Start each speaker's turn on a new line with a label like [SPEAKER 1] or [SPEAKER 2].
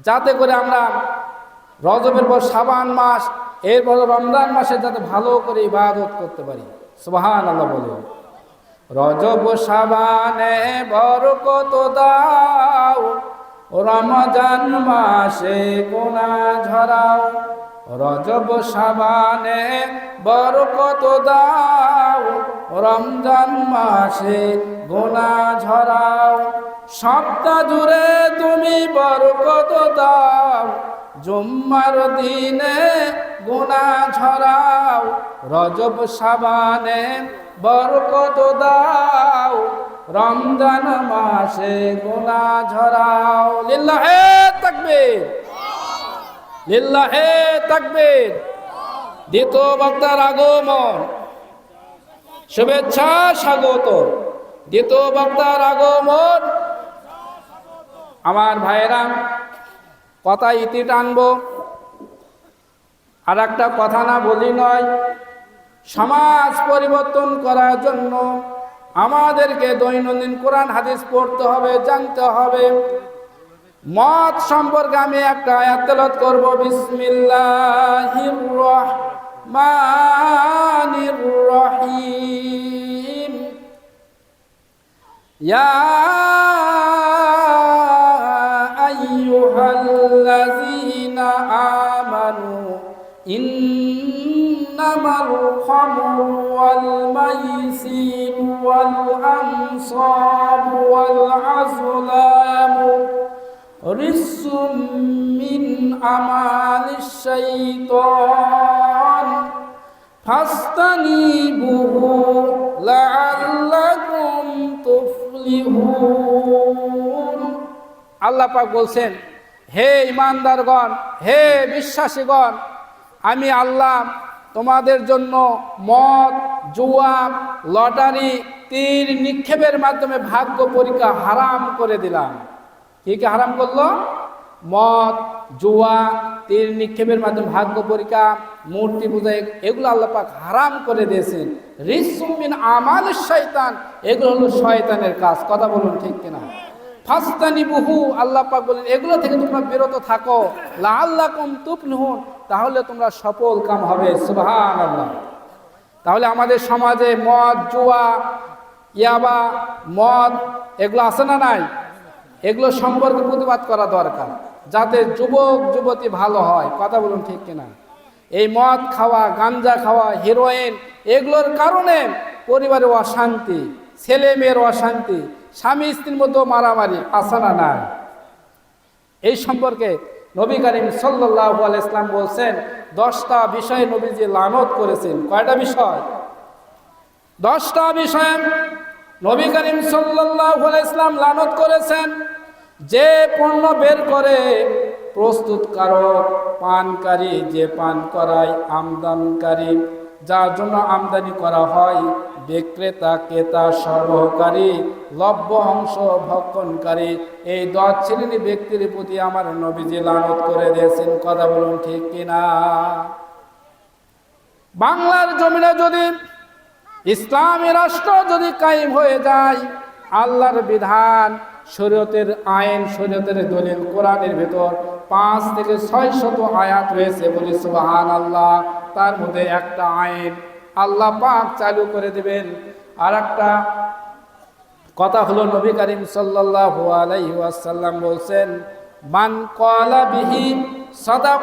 [SPEAKER 1] যাতে করে আমরা রজবের পর শাবান মাস, এরপর রমজান মাসে যাতে ভালো করে ইবাদত করতে পারি। সুবহানাল্লাহ বলে। রজব শাবানে বরকত দাও, রমজান মাসে গুনাহ ঝরাও। রজব শাবানে বরকত দাও, রমজান মাসে গুনাহ ঝরাও। সপ্তাহ জুড়ে তুমি বরকত দাও, জুম্মার দিনে গুনাহ ঝরাও। রজব শাবানে বরকত দাও, রমজান মাসে গুনাহ ঝরাও। লিল্লাহে তাকবীর, লিল্লাহে তাকবীর। দ্বিতীয় বক্তার আগমন, শুভেচ্ছা স্বাগত। দ্বিতীয় বক্তার আগমন। আমার ভাইয়েরা, কথা ইতি টানবো, আর একটা কথা না বলি নয়। সমাজ পরিবর্তন করার জন্য আমাদেরকে দৈনন্দিন কোরআন হাদিস পড়তে হবে, জানতে হবে। মদ সম্পর্কে আমি একটা আয়াত তেলাওয়াত করব। বিসমিল্লাহির রহমানির রহিম। ইয়া আইয়ুহাল্লাযীনা আমানু ইন্নামাল খামরু ওয়াল মাইসিরু ওয়াল আনসাবু ওয়াল আযলামু রিজসুম মিন আমালিশ শাইতান ফাসতানিবুহু লাআল্লাকুম তুফলিহুন। আল্লাহ পাক বলছেন, হে ঈমানদারগণ, হে বিশ্বাসীগণ, আমি আল্লাহ তোমাদের জন্য মদ, জুয়া, লটারি, তীর নিক্ষেপের মাধ্যমে ভাগ্য পরীক্ষা হারাম করে দিলাম। কি কি হারাম করলো? মদ, জুয়া, তীর নিক্ষেপের মাধ্যমে ভাগ্য পরীক্ষা, মূর্তি পূজা, এগুলো আল্লাহ পাক হারাম করে দিয়েছেন। রিজসুম মিন আমালিশ শাইতান, এগুলো হলো শয়তানের কাজ। কথা বলুন ঠিক কিনা? ফাসতানিবুহু, আল্লাহ পাক বলেন এগুলো থেকে তোমরা বিরত থাকো। লাআল্লাকুম তুফলিহুন, তাহলে তোমরা সফল কাম হবে। সুবহানাল্লাহ। তাহলে আমাদের সমাজে মদ, জুয়া, ইয়াবা, মদ এগুলো আছে না নাই? এগুলো সম্পর্কে প্রতিবাদ করা দরকার, যাতে যুবক যুবতী ভালো হয়। কথা বলুন ঠিক কিনা? এই মদ খাওয়া, গাঞ্জা খাওয়া, হেরোইন, এগুলোর কারণে পরিবারে অশান্তি, ছেলে মেয়ের অশান্তি, স্বামী স্ত্রীর মধ্যে মারামারি, আছে না নাই? এই সম্পর্কে নবী করিম সাল্লাল্লাহু আলাইহি ওয়াসাল্লাম বলছেন 10টা বিষয়ে নবীজি লানত করেছেন। কয়টা বিষয়? 10টা বিষয়ে নবী করিম সাল্লাল্লাহু আলাইহি ওয়াসাল্লাম লানত করেছেন। যে পণ্য বের করে প্রস্তুতকারক, পানকারী, যে পান করায়, আমদানিকারী, যার জন্য আমদানি করা হয়, বিক্রেতা, ক্রেতা, সরবরাহকারী, লভ্য অংশ ভক্ষণকারী, এই 10 শ্রেণীর ব্যক্তির প্রতি আমার নবীজি লানত করে দিয়েছেন। কথা বলুন ঠিক কিনা? বাংলার জমিনে যদি ইসলামী রাষ্ট্র যদি কায়েম হয়ে যায়, আল্লাহর বিধান, শরীয়তের আইন, শরীয়তের দলিল, কোরআনের ভেতর 5 থেকে 600 আয়াত রয়েছে। বলি সুবহানাল্লাহ। তার মধ্যে একটা আইন আল্লাহ পাক চালু করে দিবেন। আর একটা কথা হলো, নবী করিম সাল্লাল্লাহু আলাইহি ওয়াসাল্লাম বলছেন, মান ক্বালা বিহি সাদাক